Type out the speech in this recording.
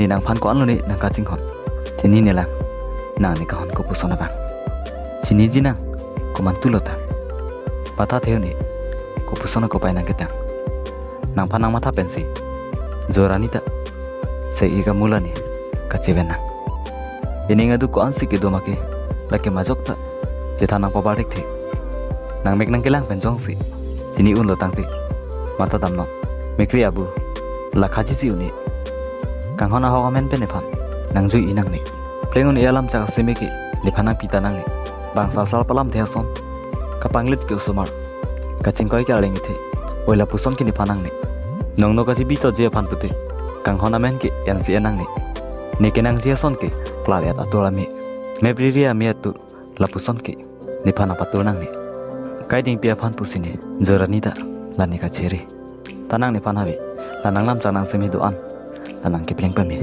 ni nang phan ko an lo ni nang ka ching hon chini ne lang nang ni ka hon ko pusona bang chini ji nang ko man tu lo ta pata theo ni ko pusona ko pai nang kita nang phan nang matha pensi zorani ta se iga mula ni ka chevena ini ngadu ko an sik do make lake majok ta jetha nang pabarik the nang mek nang kelang penjong si chini un lo tang te mata dam no mekri abu la khaji si uni kang hona ho men pe ne phan nang jui inang ni plengon ialam cha seme ki le phanang pita nang ni bang sal sal palam the son ka panglit ke sumar ka chingkoi ka leng the oila puson ki ni phanang ni nong no ka ji bi to je phan pute kang hona men ki yan si enang ni kenang je son ki klar ya atura mi mebriria mi atu la puson ki ni phana patur nang ni kai ding pia phan pusini jorani da lani ka chere tanang ni phan habi lanang lam chanang semi do an lanang ki pleng pa mi